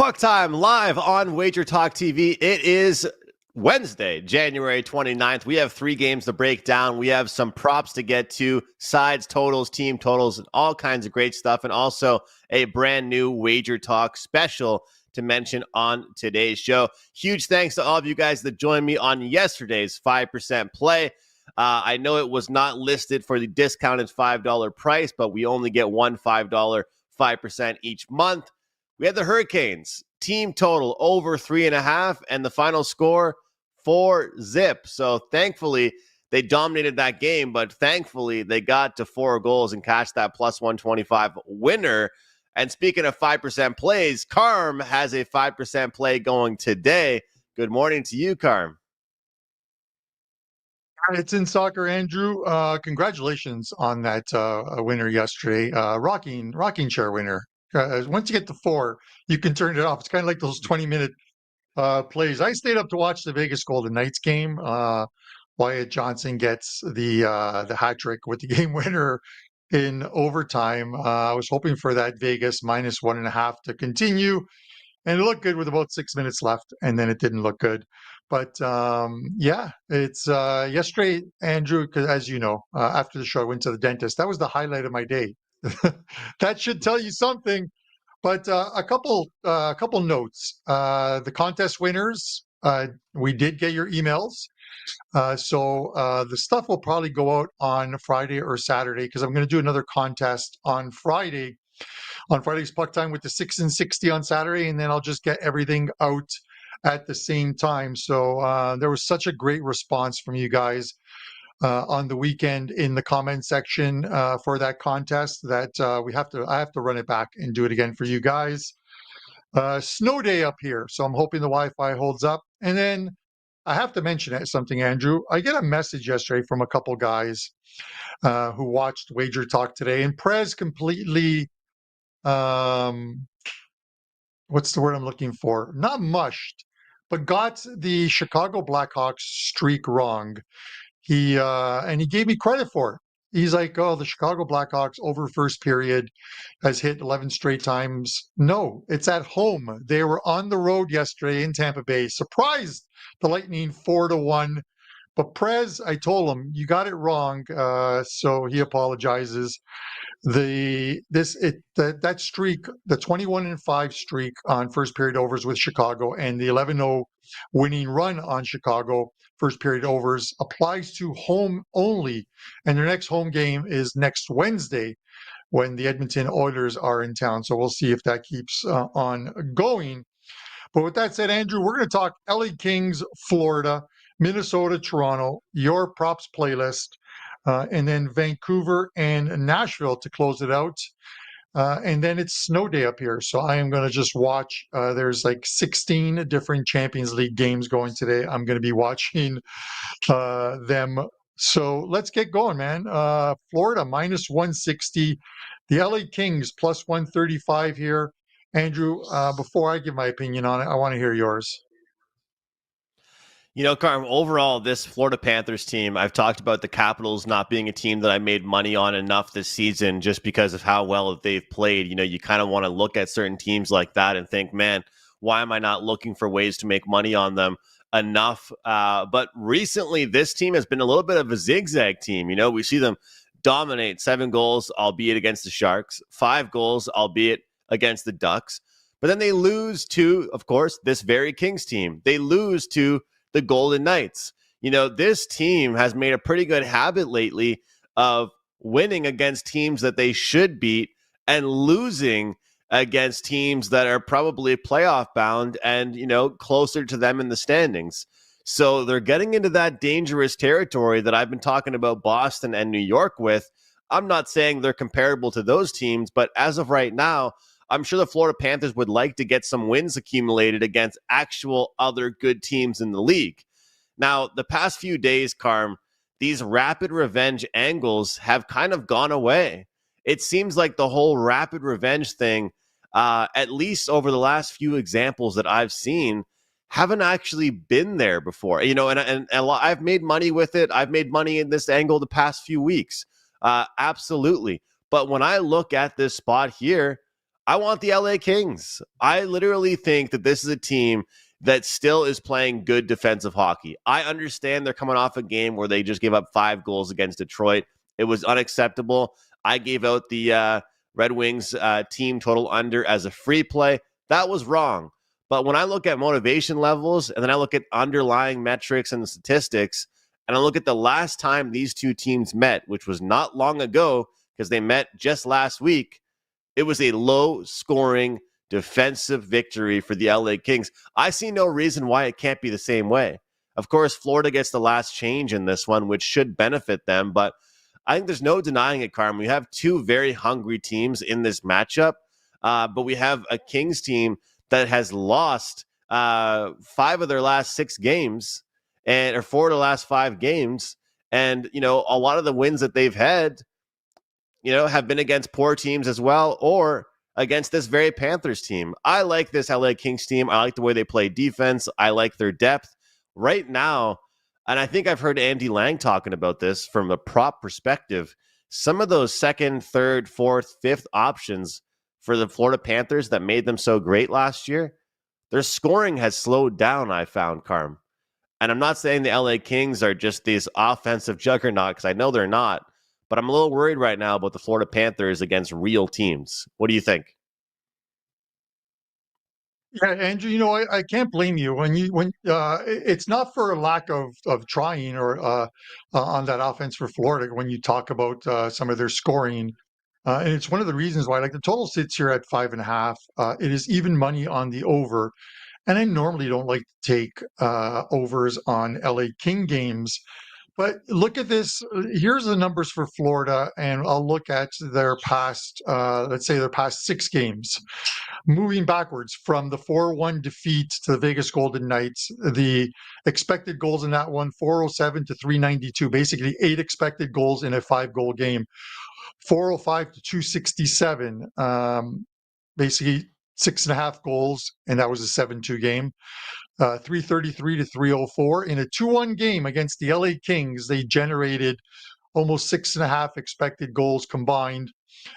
PuckTime live on WagerTalk TV. It is Wednesday, January 29th. We have 3 games to break down. We have some props to get to, sides, totals, team totals, and all kinds of great stuff. And also a brand new WagerTalk special to mention on today's show. Huge thanks to all of you guys that joined me on yesterday's 5% play. I know it was not listed for the discounted $5 price, but we only get one $5 5% each month. We had the Hurricanes team total over 3.5 and the final score 4-0. So thankfully they dominated that game, but thankfully they got to 4 goals and cashed that plus 125 winner. And speaking of 5% plays, Carm has a 5% play going today. Good morning to you, Carm. It's in soccer, Andrew. Congratulations on that winner yesterday. Rocking chair winner. Once you get to 4, you can turn it off. It's kind of like those 20-minute plays. I stayed up to watch the Vegas Golden Knights game. Wyatt Johnson gets the hat trick with the game winner in overtime. I was hoping for that Vegas minus 1.5 to continue. And it looked good with about 6 minutes left, and then it didn't look good. But it's yesterday, Andrew, because as you know, after the show, I went to the dentist. That was the highlight of my day. That should tell you something. But a couple notes. The contest winners, we did get your emails. So the stuff will probably go out on Friday or Saturday because I'm going to do another contest on Friday. On Friday's Puck Time with the 6 and 60 on Saturday, and then I'll just get everything out at the same time. So there was such a great response from you guys on the weekend in the comment section for that contest that I have to run it back and do it again for you guys. Snow day up here, so I'm hoping the Wi-Fi holds up. And then I have to mention something, Andrew. I get a message yesterday from a couple guys who watched Wager Talk today, and Prez completely. What's the word I'm looking for? Not mushed, but got the Chicago Blackhawks streak wrong. He gave me credit for it. He's like, oh, the Chicago Blackhawks over first period has hit 11 straight times. No, it's at home. They were on the road yesterday in Tampa Bay. Surprised the Lightning 4-1. But Prez, I told him, you got it wrong. So he apologizes. That streak, the 21-5 streak on first period overs with Chicago and the 11-0 winning run on Chicago first period overs applies to home only. And their next home game is next Wednesday when the Edmonton Oilers are in town. So we'll see if that keeps on going. But with that said, Andrew, we're going to talk LA Kings, Florida, Minnesota, Toronto, your props playlist. And then Vancouver and Nashville to close it out. And then it's snow day up here. So I am going to just watch. There's like 16 different Champions League games going today. I'm going to be watching them. So let's get going, man. Florida minus 160. The LA Kings plus 135 here. Andrew, before I give my opinion on it, I want to hear yours. You know, Carm, overall, this Florida Panthers team, I've talked about the Capitals not being a team that I made money on enough this season just because of how well they've played. You know, you kind of want to look at certain teams like that and think, man, why am I not looking for ways to make money on them enough? But recently, this team has been a little bit of a zigzag team. You know, we see them dominate 7 goals, albeit against the Sharks, 5 goals, albeit against the Ducks. But then they lose to, of course, this very Kings team. They lose to the Golden Knights. You know, this team has made a pretty good habit lately of winning against teams that they should beat and losing against teams that are probably playoff bound and, you know, closer to them in the standings. So they're getting into that dangerous territory that I've been talking about Boston and New York with. I'm not saying they're comparable to those teams, but as of right now, I'm sure the Florida Panthers would like to get some wins accumulated against actual other good teams in the league. Now, the past few days, Carm, these rapid revenge angles have kind of gone away. It seems like the whole rapid revenge thing, at least over the last few examples that I've seen, haven't actually been there before. You know, and I've made money with it. I've made money in this angle the past few weeks. Absolutely. But when I look at this spot here, I want the LA Kings. I literally think that this is a team that still is playing good defensive hockey. I understand they're coming off a game where they just gave up 5 goals against Detroit. It was unacceptable. I gave out the Red Wings team total under as a free play. That was wrong. But when I look at motivation levels and then I look at underlying metrics and the statistics, and I look at the last time these two teams met, which was not long ago because they met just last week, it was a low-scoring defensive victory for the LA Kings. I see no reason why it can't be the same way. Of course, Florida gets the last change in this one, which should benefit them, but I think there's no denying it, Carmen. We have two very hungry teams in this matchup, but we have a Kings team that has lost 5 of their last 6 games, or 4 of the last 5 games, and a lot of the wins that they've had have been against poor teams as well, or against this very Panthers team. I like this LA Kings team. I like the way they play defense. I like their depth right now. And I think I've heard Andy Lang talking about this from a prop perspective. Some of those second, third, fourth, fifth options for the Florida Panthers that made them so great last year, their scoring has slowed down, I found, Carm. And I'm not saying the LA Kings are just these offensive juggernauts, because I know they're not. But I'm a little worried right now about the Florida Panthers against real teams. What do you think? Yeah, Andrew, I can't blame you when it's not for a lack of trying or on that offense for Florida when you talk about some of their scoring. And it's one of the reasons why, like, the total sits here at 5.5. It is even money on the over. And I normally don't like to take overs on LA King games. But look at this. Here's the numbers for Florida, and I'll look at their past, let's say their past 6 games. Moving backwards from the 4-1 defeat to the Vegas Golden Knights, the expected goals in that one, 407 to 392, basically 8 expected goals in a 5-goal game. 405 to 267, basically 6.5 goals, and that was a 7-2 game. 333 to 304. In a 2-1 game against the LA Kings, they generated almost 6.5 expected goals combined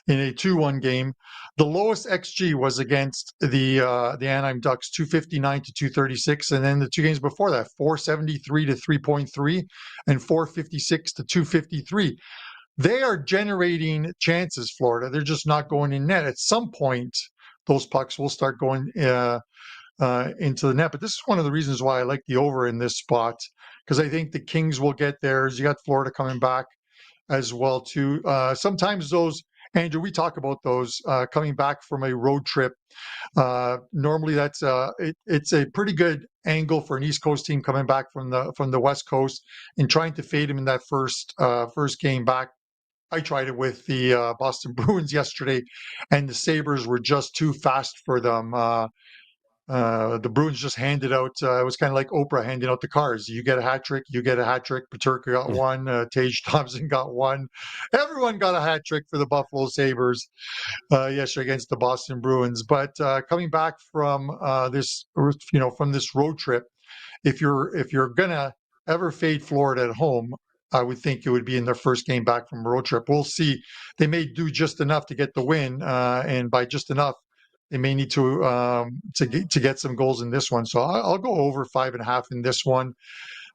in a 2-1 game. The lowest XG was against the Anaheim Ducks, 259 to 236, and then the 2 games before that, 473 to 3.3 and 456 to 253. They are generating chances, Florida. They're just not going in net. At some point, those pucks will start going into the net. But this is one of the reasons why I like the over in this spot, because I think the Kings will get theirs. You got Florida coming back as well too. Sometimes those, Andrew, we talk about those coming back from a road trip. Normally, that's it's a pretty good angle for an East Coast team coming back from the West Coast and trying to fade them in that first game back. I tried it with the Boston Bruins yesterday, and the Sabres were just too fast for them. The Bruins just handed out, it was kind of like Oprah handing out the cars. You get a hat trick, you get a hat trick. Paterka got one, Tage Thompson got one. Everyone got a hat trick for the Buffalo Sabres yesterday against the Boston Bruins. But coming back from from this road trip, if you're gonna ever fade Florida at home, I would think it would be in their first game back from a road trip. We'll see. They may do just enough to get the win, and by just enough, they may need to get some goals in this one. So I'll go over 5.5 in this one,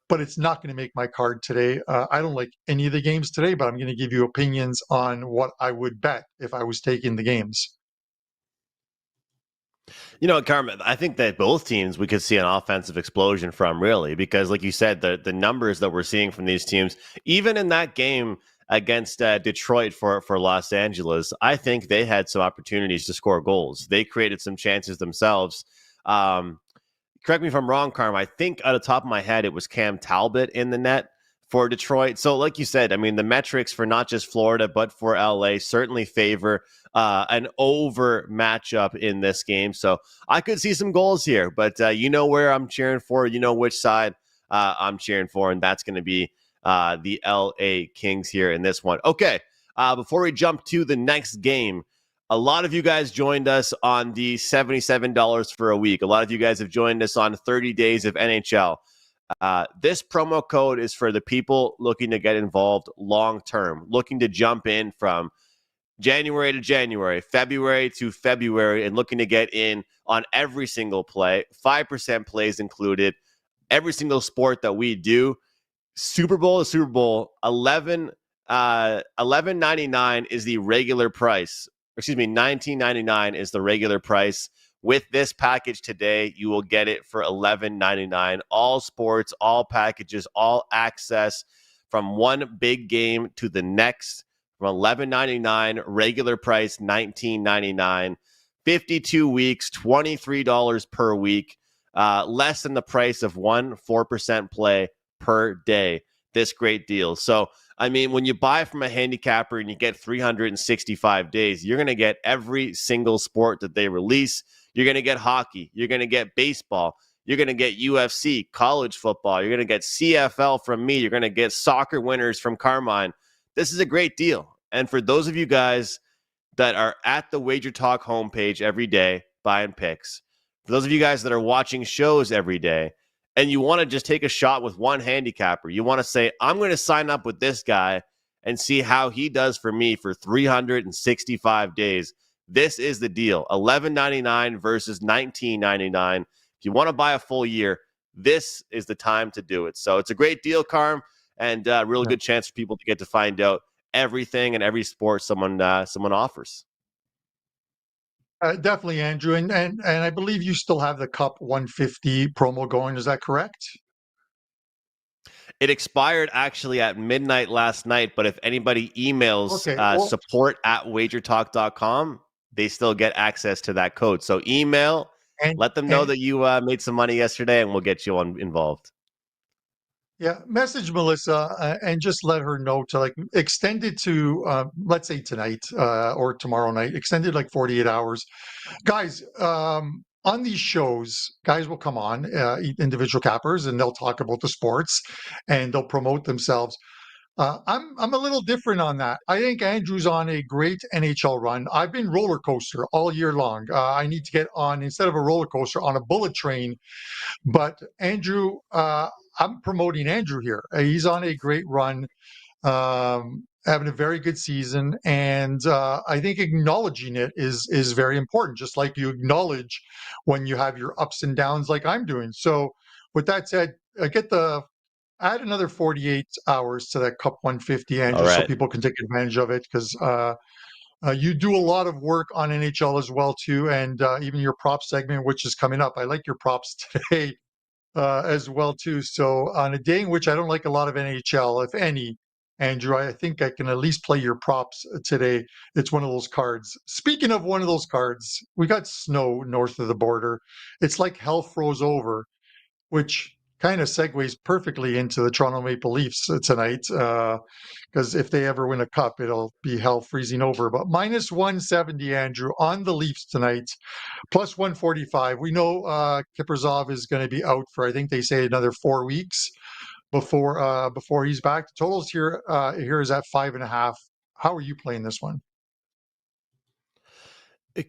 but it's not going to make my card today. I don't like any of the games today, but I'm going to give you opinions on what I would bet if I was taking the games. Carmen, I think that both teams we could see an offensive explosion from, really, because like you said, the numbers that we're seeing from these teams, even in that game against Detroit for Los Angeles, I think they had some opportunities to score goals. They created some chances themselves. Correct me if I'm wrong, Carm. I think out of the top of my head, it was Cam Talbot in the net for Detroit. So like you said, I mean, the metrics for not just Florida, but for LA certainly favor an over matchup in this game. So I could see some goals here, but where I'm cheering for, which side I'm cheering for, and that's going to be the LA Kings here in this one. Okay, before we jump to the next game, a lot of you guys joined us on the $77 for a week. A lot of you guys have joined us on 30 days of NHL. This promo code is for the people looking to get involved long term, looking to jump in from January to January, February to February, and looking to get in on every single play. 5% plays included. Every single sport that we do. Super Bowl to Super Bowl, 11.99 is the regular price. Excuse me, 19.99 is the regular price. With this package today, you will get it for 11.99. All sports, all packages, all access from one big game to the next. From 11.99, regular price 19.99. 52 weeks, $23 per week. Less than the price of one 4% play per day. This great deal. So, I mean, when you buy from a handicapper and you get 365 days, you're going to get every single sport that they release. You're going to get hockey. You're going to get baseball. You're going to get UFC, college football. You're going to get CFL from me. You're going to get soccer winners from Carmine. This is a great deal. And for those of you guys that are at the WagerTalk homepage every day buying picks, for those of you guys that are watching shows every day, and you want to just take a shot with one handicapper, you want to say, I'm going to sign up with this guy and see how he does for me for 365 days. This is the deal. $11.99 versus $19.99. If you want to buy a full year, this is the time to do it. So it's a great deal, Carm, and a really good chance for people to get to find out everything and every sport someone offers. Definitely, Andrew, and I believe you still have the Cup 150 promo going. Is that correct? It expired actually at midnight last night, but if anybody emails support@wagertalk.com, they still get access to that code. So email, let them know that you made some money yesterday, and we'll get you involved. Yeah, message Melissa and just let her know to like extend it to let's say tonight or tomorrow night. Extend it like 48 hours, guys. On these shows, guys will come on, individual cappers, and they'll talk about the sports and they'll promote themselves. I'm a little different on that. I think Andrew's on a great NHL run. I've been roller coaster all year long. I need to get on, instead of a roller coaster, on a bullet train. But Andrew, I'm promoting Andrew here. He's on a great run, having a very good season, and I think acknowledging it is very important. Just like you acknowledge when you have your ups and downs, like I'm doing. So, with that said, add another 48 hours to that Cup 150, Andrew, so people can take advantage of it, because you do a lot of work on NHL as well too, and even your prop segment, which is coming up. I like your props today as well too. So on a day in which I don't like a lot of NHL, if any, Andrew, I think I can at least play your props today. It's one of those cards. Speaking of one of those cards, we got snow north of the border. It's like hell froze over, which kind of segues perfectly into the Toronto Maple Leafs tonight. Because if they ever win a cup, it'll be hell freezing over. But minus 170, Andrew, on the Leafs tonight, plus 145. We know Kiprzov is going to be out for, I think they say, another 4 weeks before he's back. The totals here is at 5.5. How are you playing this one?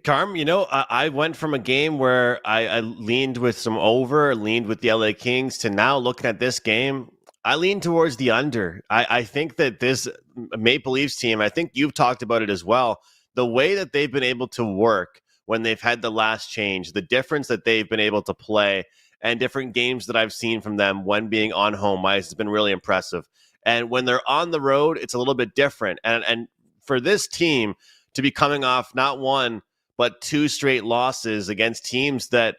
Carm, I went from a game where I leaned with some over, leaned with the LA Kings, to now looking at this game, I lean towards the under. I think that this Maple Leafs team, I think you've talked about it as well, the way that they've been able to work when they've had the last change, the difference that they've been able to play, and different games that I've seen from them when being on home ice has been really impressive. And when they're on the road, it's a little bit different. And for this team to be coming off not one, but 2 straight losses against teams that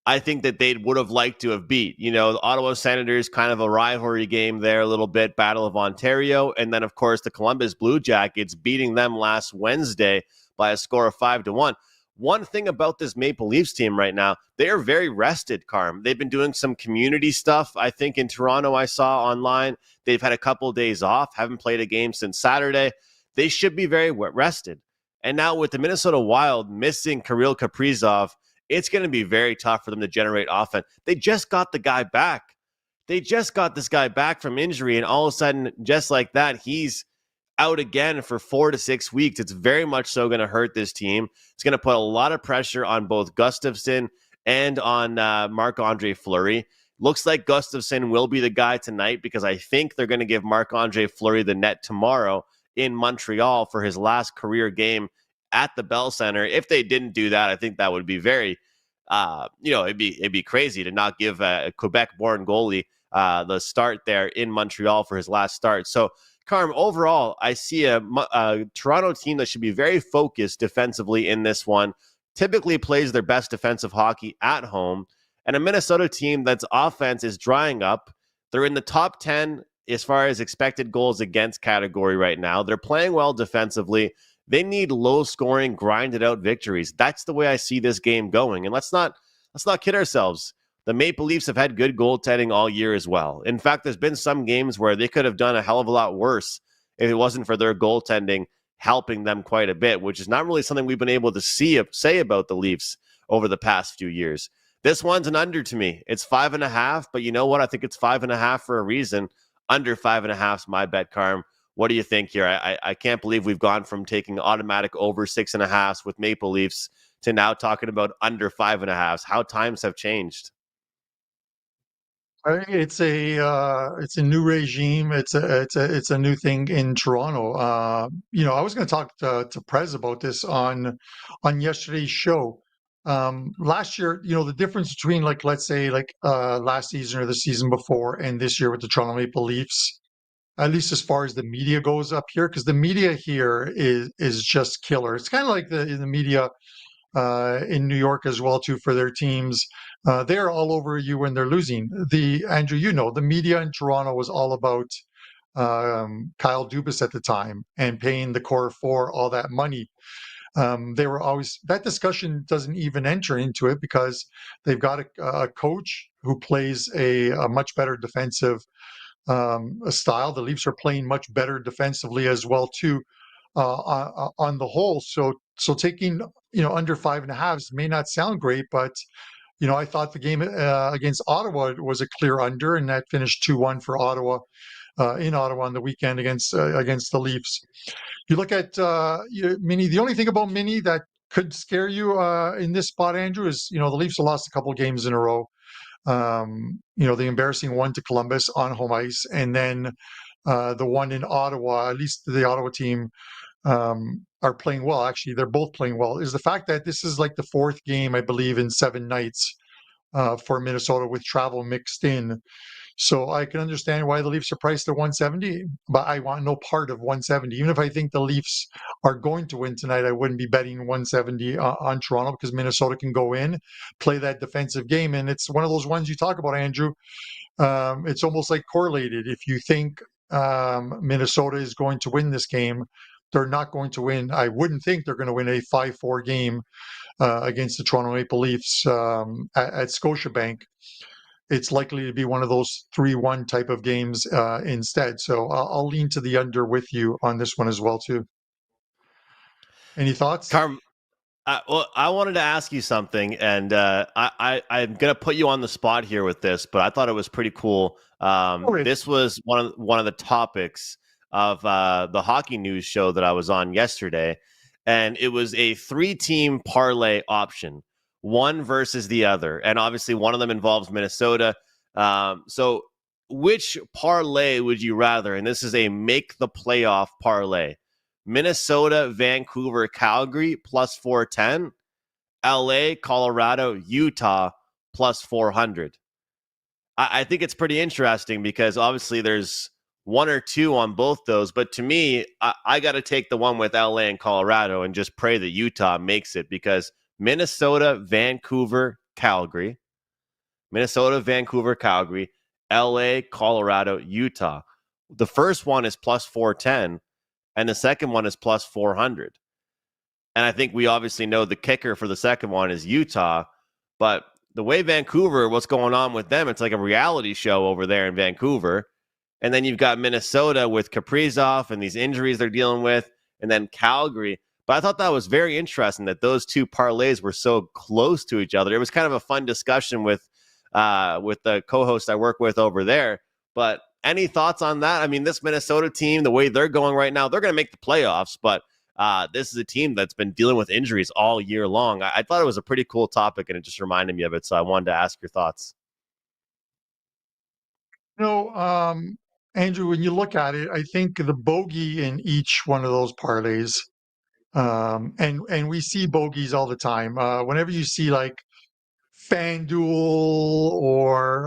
I think that they would have liked to have beat. The Ottawa Senators, kind of a rivalry game there, a little bit, Battle of Ontario. And then, of course, the Columbus Blue Jackets beating them last Wednesday by a score of 5-1. One thing about this Maple Leafs team right now, they are very rested, Carm. They've been doing some community stuff, I think, in Toronto. I saw online. They've had a couple of days off, haven't played a game since Saturday. They should be very rested. And now with the Minnesota Wild missing Kirill Kaprizov, it's going to be very tough for them to generate offense. They just got the guy back. They just got this guy back from injury, and all of a sudden, just like that, he's out again for 4 to 6 weeks. It's very much so going to hurt this team. It's going to put a lot of pressure on both Gustafsson and on Marc-Andre Fleury. Looks like Gustafsson will be the guy tonight, because I think they're going to give Marc-Andre Fleury the net tomorrow in Montreal for his last career game at the Bell Center. If they didn't do that, I think that would be very, it'd be crazy to not give a Quebec-born goalie the start there in Montreal for his last start. So, Carm, overall, I see a Toronto team that should be very focused defensively in this one, typically plays their best defensive hockey at home, and a Minnesota team that's offense is drying up. They're in the top 10 as far as expected goals against category right now. They're playing well defensively. They need low scoring, grinded out victories. That's the way I see this game going. And let's not kid ourselves. The Maple Leafs have had good goaltending all year as well. In fact, there's been some games where they could have done a hell of a lot worse if it wasn't for their goaltending helping them quite a bit, which is not really something we've been able to say about the Leafs over the past few years. This one's an under to me. It's 5.5, but you know what? I think it's 5.5 for a reason. Under 5.5 is my bet, Carm. What do you think here? I can't believe we've gone from taking automatic over 6.5 with Maple Leafs to now talking about under 5.5. How times have changed. It's a new regime. It's a new thing in Toronto. I was going to talk to Prez about this on yesterday's show. Last year, the difference between, like, let's say, like, last season or the season before and this year with the Toronto Maple Leafs, at least as far as the media goes up here, because the media here is just killer. It's kind of like the media in New York as well too for their teams. They're all over you when they're losing. Andrew, the media in Toronto was all about Kyle Dubas at the time and paying the core four all that money. They were always, that discussion doesn't even enter into it because they've got a coach who plays a much better defensive style. The Leafs are playing much better defensively as well too, on the whole. So taking under 5.5 may not sound great, but I thought the game against Ottawa was a clear under, and that finished 2-1 for Ottawa in Ottawa on the weekend against the Leafs. You look at Mini. The only thing about Mini that could scare you in this spot, Andrew, is the Leafs have lost a couple games in a row. The embarrassing one to Columbus on home ice, and then the one in Ottawa. At least the Ottawa team are playing well. Actually, they're both playing well. Is the fact that this is like the fourth game, I believe, in 7 nights for Minnesota with travel mixed in. So I can understand why the Leafs are priced at 170, but I want no part of 170. Even if I think the Leafs are going to win tonight, I wouldn't be betting 170 on Toronto, because Minnesota can go in, play that defensive game. And it's one of those ones you talk about, Andrew. It's almost like correlated. If you think Minnesota is going to win this game, they're not going to win. I wouldn't think they're going to win a 5-4 game against the Toronto Maple Leafs at Scotiabank. It's likely to be one of those 3-1 type of games instead. So I'll lean to the under with you on this one as well too. Any thoughts? Carm, well, I wanted to ask you something, and I'm going to put you on the spot here with this, but I thought it was pretty cool. This was one of the topics of the hockey news show that I was on yesterday, and it was a 3-team parlay option, one versus the other, and obviously one of them involves Minnesota. So which parlay would you rather? And this is a make the playoff parlay. Minnesota, Vancouver, Calgary plus 410, LA, Colorado, Utah plus 400. I think it's pretty interesting because obviously there's one or two on both those, but to me, I got to take the one with LA and Colorado and just pray that Utah makes it, because Minnesota, Vancouver, Calgary, LA, Colorado, Utah. The first one is plus 410. And the second one is plus 400. And I think we obviously know the kicker for the second one is Utah. But the way Vancouver, what's going on with them, it's like a reality show over there in Vancouver. And then you've got Minnesota with Kaprizov and these injuries they're dealing with, and then Calgary. But I thought that was very interesting that those two parlays were so close to each other. It was kind of a fun discussion with the co-host I work with over there. But any thoughts on that? I mean, this Minnesota team, the way they're going right now, they're going to make the playoffs, but this is a team that's been dealing with injuries all year long. I thought it was a pretty cool topic, and it just reminded me of it, so I wanted to ask your thoughts. No, Andrew, when you look at it, I think the bogey in each one of those parlays, and we see bogeys all the time. Whenever you see like FanDuel or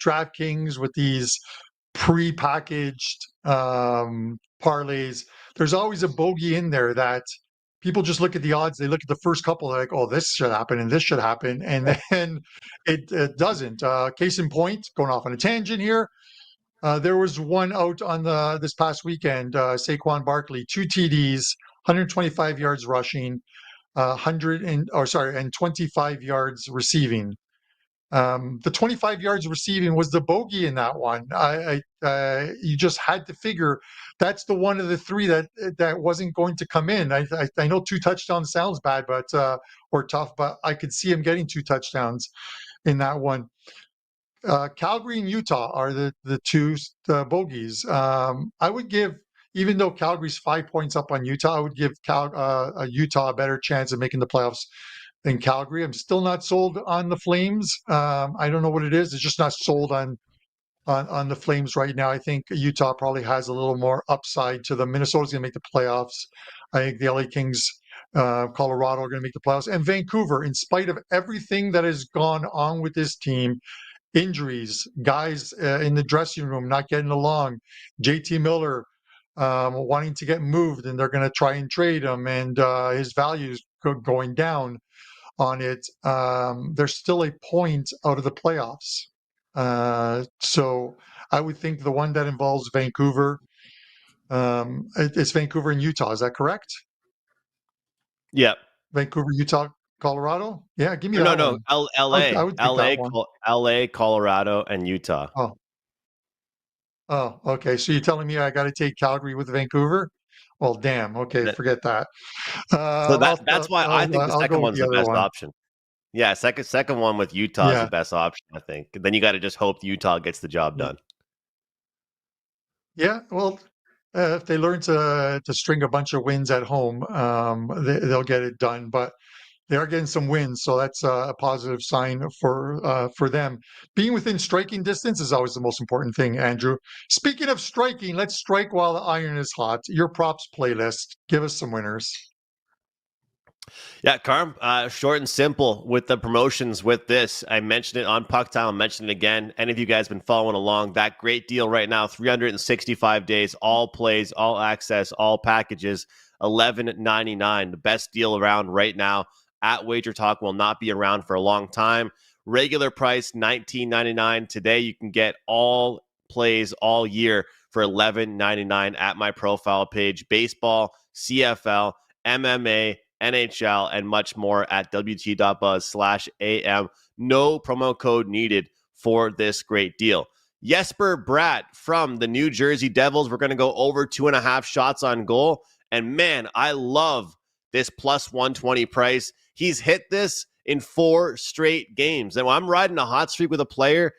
DraftKings with these pre-packaged parlays, there's always a bogey in there that people just look at the odds. They look at the first couple, they're like, "Oh, this should happen and this should happen," and then it doesn't. Case in point, going off on a tangent here. There was one out on this past weekend. Saquon Barkley, 2 TDs, 125 yards rushing, 25 yards receiving. The 25 yards receiving was the bogey in that one. You just had to figure that's the one of the three that wasn't going to come in. I know 2 touchdowns sounds bad, but or tough, but I could see him getting 2 touchdowns in that one. Calgary and Utah are the two bogeys. I would give, even though Calgary's 5 points up on Utah, I would give Utah a better chance of making the playoffs than Calgary. I'm still not sold on the Flames. I don't know what it is. It's just not sold on the Flames right now. I think Utah probably has a little more upside to them. Minnesota's going to make the playoffs. I think the LA Kings, Colorado are going to make the playoffs. And Vancouver, in spite of everything that has gone on with this team, injuries, guys in the dressing room not getting along, JT Miller wanting to get moved, and they're going to try and trade him, and his values going down on it. There's still a point out of the playoffs. So I would think the one that involves Vancouver, it's Vancouver and Utah. Is that correct? Yep. Vancouver, Utah, Colorado. Yeah, give me No, that no, one. LA, I would pick LA, that one. LA, Colorado, and Utah. Oh, okay. So you're telling me I got to take Calgary with Vancouver? Well, damn. Okay, forget that. So that's why I think the I'll second go with one's the the other best one. option. Yeah, second one with Utah is the Yeah. best option, I think. Then you got to just hope Utah gets the job done. Yeah. Well, if they learn to string a bunch of wins at home, they'll get it done. But they are getting some wins, so that's a positive sign for them. Being within striking distance is always the most important thing, Andrew. Speaking of striking, let's strike while the iron is hot. Your props playlist. Give us some winners. Yeah, Carm, short and simple with the promotions with this. I mentioned it on PuckTime. I'll mention it again. Any of you guys been following along, that great deal right now, 365 days, all plays, all access, all packages, $11.99. The best deal around right now at WagerTalk. Will not be around for a long time. Regular price, $19.99. Today you can get all plays all year for $11.99 at my profile page. Baseball, CFL, MMA, NHL, and much more at wt.buzz/am. No promo code needed for this great deal. Jesper Bratt from the New Jersey Devils. We're going to go over 2.5 shots on goal. And man, I love this plus 120 price. He's hit this in 4 straight games. And when I'm riding a hot streak with a player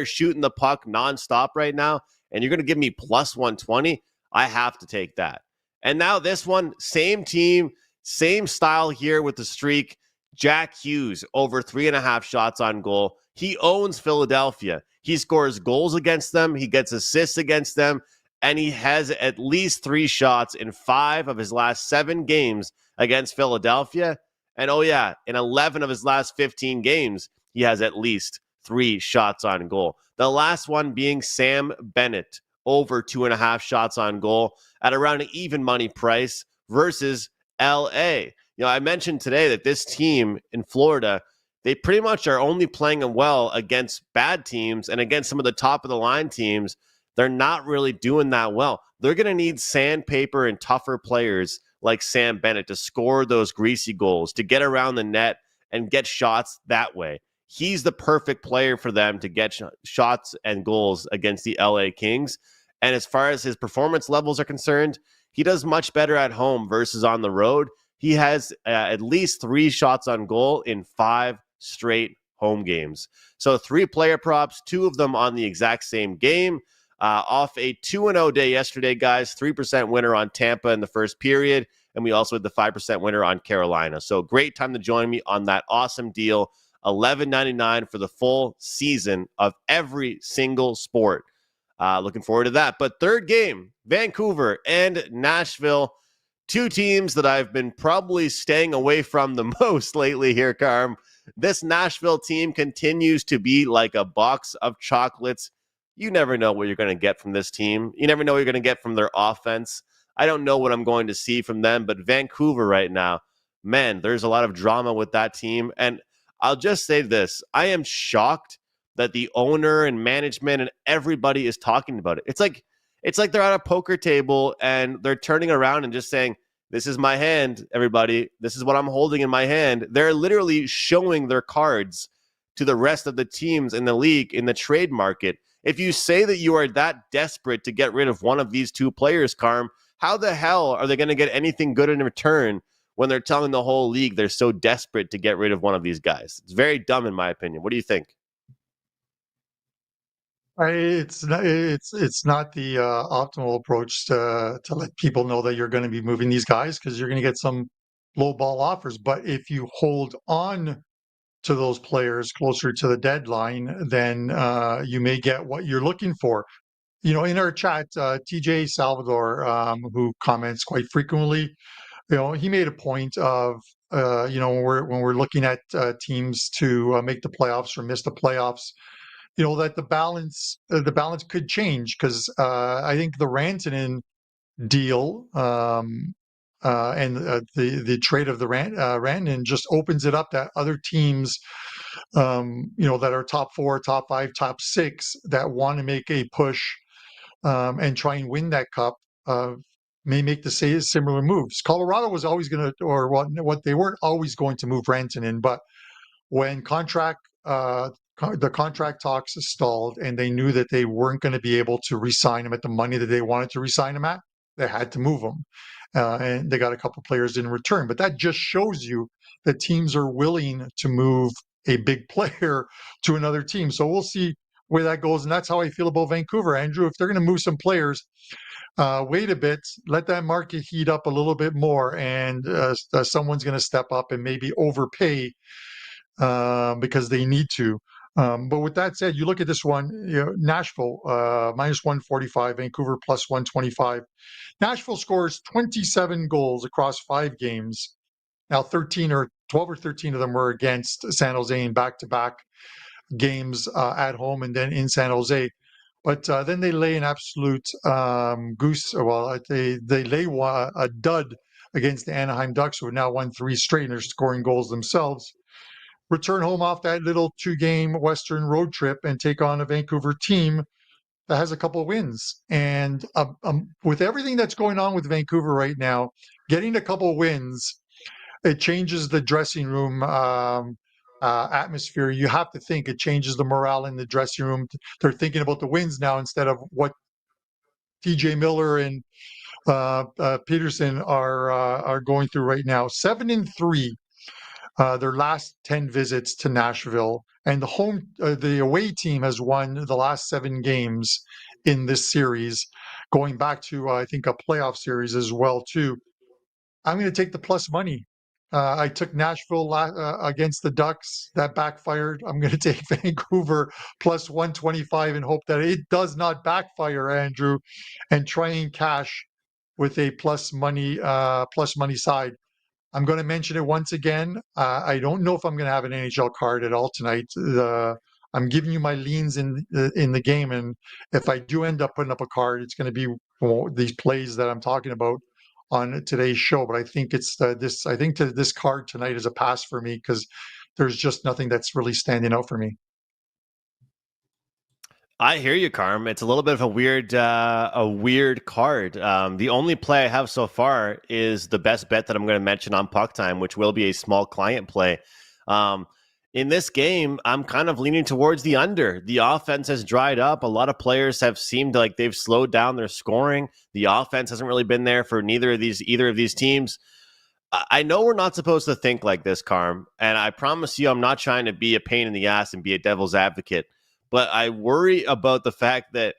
shooting the puck nonstop right now, and you're going to give me plus 120, I have to take that. And now this one, same team, same style here with the streak. Jack Hughes, over 3.5 shots on goal. He owns Philadelphia. He scores goals against them. He gets assists against them. And he has at least 3 shots in 5 of his last 7 games against Philadelphia. And oh yeah, in 11 of his last 15 games, he has at least 3 shots on goal. The last one being Sam Bennett, over 2.5 shots on goal at around an even money price versus LA. I mentioned today that this team in Florida, they pretty much are only playing well against bad teams, and against some of the top of the line teams, they're not really doing that well. They're going to need sandpaper and tougher players like Sam Bennett to score those greasy goals, to get around the net and get shots that way. He's the perfect player for them to get shots and goals against the LA Kings. And as far as his performance levels are concerned, he does much better at home versus on the road. He has at least 3 shots on goal in 5 straight home games. So 3 player props, 2 of them on the exact same game. Off a 2-0 day yesterday, guys. 3% winner on Tampa in the first period. And we also had the 5% winner on Carolina. So great time to join me on that awesome deal. $11.99 for the full season of every single sport. Looking forward to that. But third game, Vancouver and Nashville, two teams that I've been probably staying away from the most lately here, Carm. This Nashville team continues to be like a box of chocolates. You never know what you're going to get from this team. You never know what you're going to get from their offense. I don't know what I'm going to see from them, but Vancouver right now, man, there's a lot of drama with that team. And I'll just say this. I am shocked that the owner and management and everybody is talking about it. It's like they're at a poker table and they're turning around and just saying, this is my hand, everybody. This is what I'm holding in my hand. They're literally showing their cards to the rest of the teams in the league in the trade market. If you say that you are that desperate to get rid of one of these two players, Carm, how the hell are they going to get anything good in return when they're telling the whole league they're so desperate to get rid of one of these guys? It's very dumb, in my opinion. What do you think? It's not the optimal approach to let people know that you're going to be moving these guys, because you're going to get some low ball offers. But if you hold on to those players closer to the deadline, then you may get what you're looking for. In our chat, TJ Salvador, who comments quite frequently, he made a point of, when we're looking at teams to make the playoffs or miss the playoffs, that the balance could change, because I think the Rantanen deal, and the trade of the Rantanen just opens it up that other teams, that are top four, top five, top six, that want to make a push, and try and win that cup, may make the similar moves. Colorado was always going to, or what they weren't always going to move Rantanen, but when the contract talks stalled and they knew that they weren't going to be able to re-sign him at the money that they wanted to re-sign him at, they had to move him. And they got a couple players in return. But that just shows you that teams are willing to move a big player to another team. So we'll see where that goes. And that's how I feel about Vancouver, Andrew. If they're going to move some players, wait a bit, let that market heat up a little bit more, and someone's going to step up and maybe overpay because they need to. But with that said, you look at this one, Nashville minus 145, Vancouver plus 125. Nashville scores 27 goals across 5 games. Now 12 or 13 of them were against San Jose in back-to-back games at home and then in San Jose. But then they lay an absolute goose. Well, they lay a dud against the Anaheim Ducks, who have now won 3 straight and are scoring goals themselves. Return home off that little 2-game Western road trip and take on a Vancouver team that has a couple of wins. And with everything that's going on with Vancouver right now, getting a couple of wins, it changes the dressing room atmosphere. You have to think it changes the morale in the dressing room. They're thinking about the wins now instead of what TJ Miller and Peterson are going through right now. 7-3. Their last 10 visits to Nashville, and the away team has won the last 7 games in this series, going back to I think a playoff series as well too. I'm going to take the plus money. I took Nashville against the Ducks. That backfired. I'm going to take Vancouver plus 125 and hope that it does not backfire, Andrew, and try and cash with a plus money side. I'm going to mention it once again. I don't know if I'm going to have an NHL card at all tonight. I'm giving you my leans in the game, and if I do end up putting up a card, it's going to be these plays that I'm talking about on today's show. But I think it's this. I think this card tonight is a pass for me, because there's just nothing that's really standing out for me. I hear you, Carm. It's a little bit of a weird card. The only play I have so far is the best bet that I'm going to mention on PuckTime, which will be a small client play. In this game, I'm kind of leaning towards the under. The offense has dried up. A lot of players have seemed like they've slowed down their scoring. The offense hasn't really been there for either of these teams. I know we're not supposed to think like this, Carm, and I promise you I'm not trying to be a pain in the ass and be a devil's advocate. But I worry about the fact that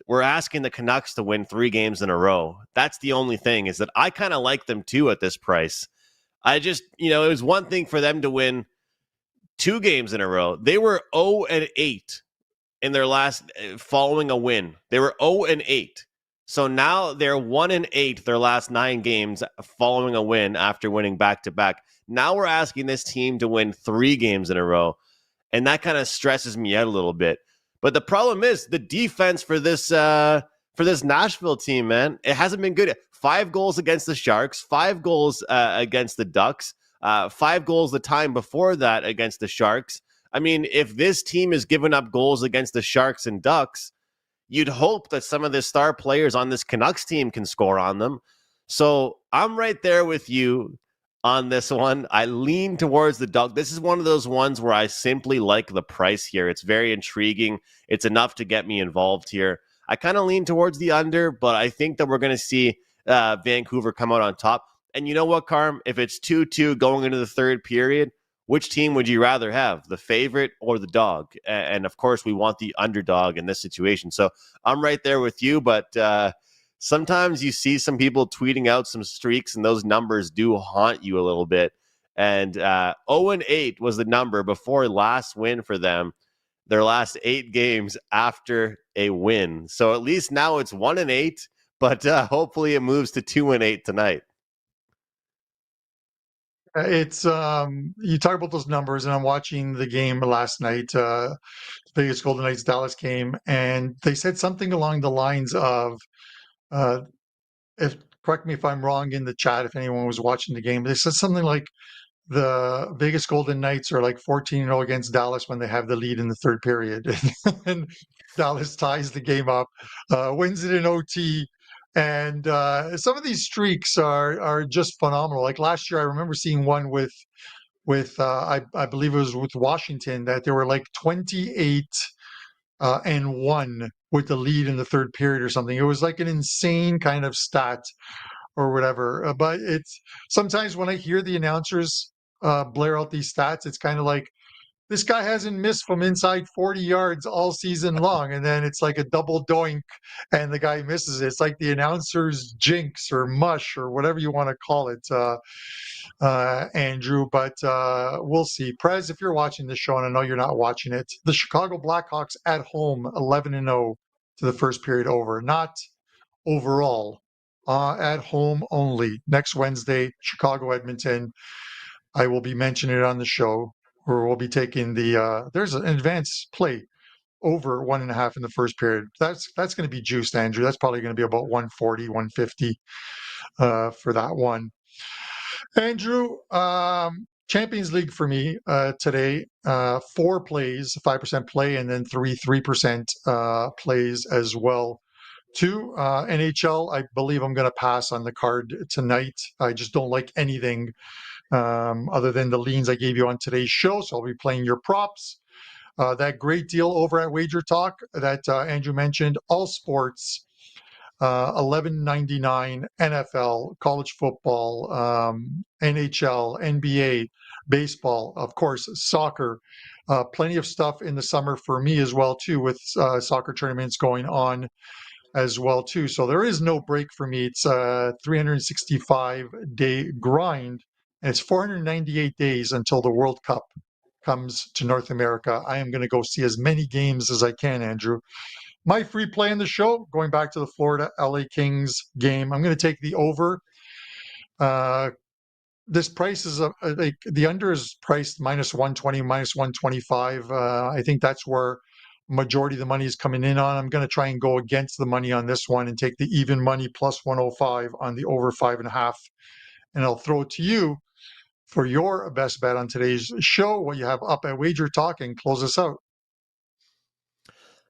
we're asking the Canucks to win 3 games in a row. That's the only thing, is that I kind of like them too at this price. I just, it was one thing for them to win 2 games in a row. They were 0-8 in their last following a win. They were 0-8. So now they're 1-8 their last 9 games following a win after winning back-to-back. Now we're asking this team to win 3 games in a row, and that kind of stresses me out a little bit. But the problem is the defense for this Nashville team, man. It hasn't been good. 5 goals against the Sharks, 5 goals against the Ducks, 5 goals the time before that against the Sharks. I mean, if this team is giving up goals against the Sharks and Ducks, you'd hope that some of the star players on this Canucks team can score on them. So I'm right there with you on this one. I lean towards the dog. This is one of those ones where I simply like the price here. It's very intriguing. It's enough to get me involved here. I kind of lean towards the under, but I think that we're going to see Vancouver come out on top. And you know what, Carm? If it's 2-2 going into the third period, which team would you rather have, the favorite or the dog? And of course, we want the underdog in this situation. So I'm right there with you, but sometimes you see some people tweeting out some streaks, and those numbers do haunt you a little bit. And 0-8 was the number before last win for them, their last 8 games after a win. So at least now it's 1-8, but hopefully it moves to 2-8 tonight. It's you talk about those numbers, and I'm watching the game last night, Vegas Golden Knights Dallas game, and they said something along the lines of, if correct me if I'm wrong in the chat, if anyone was watching the game, they said something like the Vegas Golden Knights are like 14-0 against Dallas when they have the lead in the third period, and Dallas ties the game up, wins it in OT. And some of these streaks are just phenomenal. Like last year, I remember seeing one with I believe it was with Washington, that they were like 28 and 1 with the lead in the third period or something. It was like an insane kind of stat or whatever. But it's sometimes when I hear the announcers blare out these stats, it's kind of like, this guy hasn't missed from inside 40 yards all season long. And then it's like a double doink and the guy misses it. It's like the announcer's jinx or mush or whatever you want to call it, Andrew. But we'll see. Prez, if you're watching this show, and I know you're not watching it, the Chicago Blackhawks at home, 11-0 to the first period over. Not overall, at home only. Next Wednesday, Chicago, Edmonton. I will be mentioning it on the show. Or we'll be taking there's an advanced play over 1.5 in the first period. That's going to be juiced, Andrew. That's probably going to be about 140, 150 for that one. Andrew, Champions League for me today, 4 plays, 5% play, and then 3% plays as well. 2 NHL, I believe I'm going to pass on the card tonight. I just don't like anything other than the leans I gave you on today's show. So I'll be playing your props. That great deal over at WagerTalk that Andrew mentioned, all sports, $11.99, NFL, college football, NHL, NBA, baseball, of course, soccer. Plenty of stuff in the summer for me as well, too, with soccer tournaments going on as well, too. So there is no break for me. It's a 365-day grind. And it's 498 days until the World Cup comes to North America. I am going to go see as many games as I can, Andrew. My free play in the show, going back to the Florida LA Kings game, I'm going to take the over. This price is the under is priced -120, -125. I think that's where majority of the money is coming in on. I'm going to try and go against the money on this one and take the even money +105 on the over 5.5. And I'll throw it to you for your best bet on today's show, what you have up at WagerTalk, and close us out.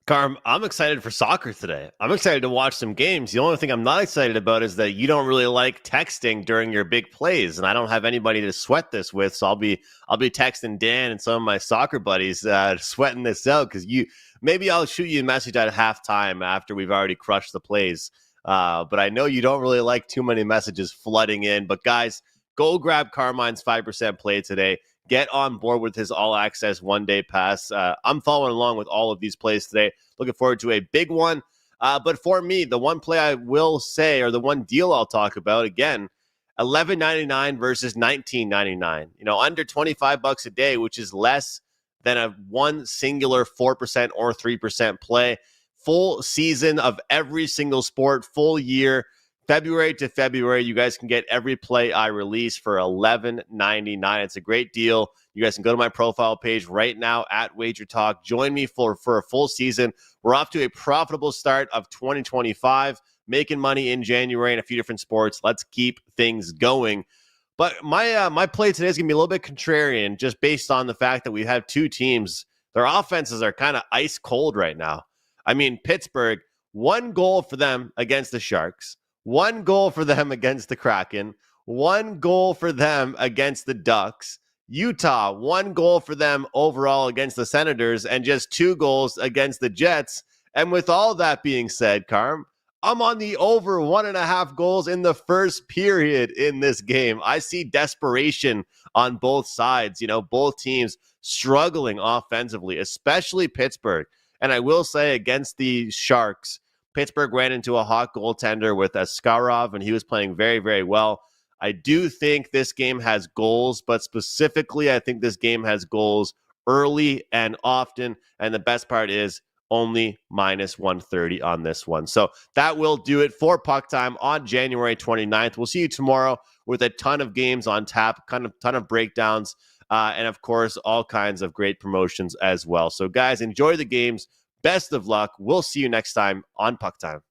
Carm, I'm excited for soccer today. I'm excited to watch some games. The only thing I'm not excited about is that you don't really like texting during your big plays, and I don't have anybody to sweat this with. So I'll be texting Dan and some of my soccer buddies sweating this out, because maybe I'll shoot you a message at halftime after we've already crushed the plays. But I know you don't really like too many messages flooding in. But guys, go grab Carmine's 5% play today. Get on board with his all-access one-day pass. I'm following along with all of these plays today. Looking forward to a big one. But for me, the one play I will say, or the one deal I'll talk about, again, $11.99 versus $19.99. Under $25 a day, which is less than a one singular 4% or 3% play. Full season of every single sport, full year, February to February. You guys can get every play I release for $11.99. It's a great deal. You guys can go to my profile page right now at WagerTalk. Join me for a full season. We're off to a profitable start of 2025, making money in January in a few different sports. Let's keep things going. But my play today is going to be a little bit contrarian, just based on the fact that we have two teams. Their offenses are kind of ice cold right now. I mean, Pittsburgh, 1 goal for them against the Sharks, 1 goal for them against the Kraken, 1 goal for them against the Ducks. Utah, 1 goal for them overall against the Senators, and just 2 goals against the Jets. And with all that being said, Carm, I'm on the over 1.5 goals in the first period in this game. I see desperation on both sides. You know, both teams struggling offensively, especially Pittsburgh. And I will say, against the Sharks, Pittsburgh ran into a hot goaltender with Askarov, and he was playing very, very well. I do think this game has goals, but specifically, I think this game has goals early and often. And the best part is only minus 130 on this one. So that will do it for Puck Time on January 29th. We'll see you tomorrow with a ton of games on tap, ton of breakdowns, and of course, all kinds of great promotions as well. So guys, enjoy the games. Best of luck. We'll see you next time on Puck Time.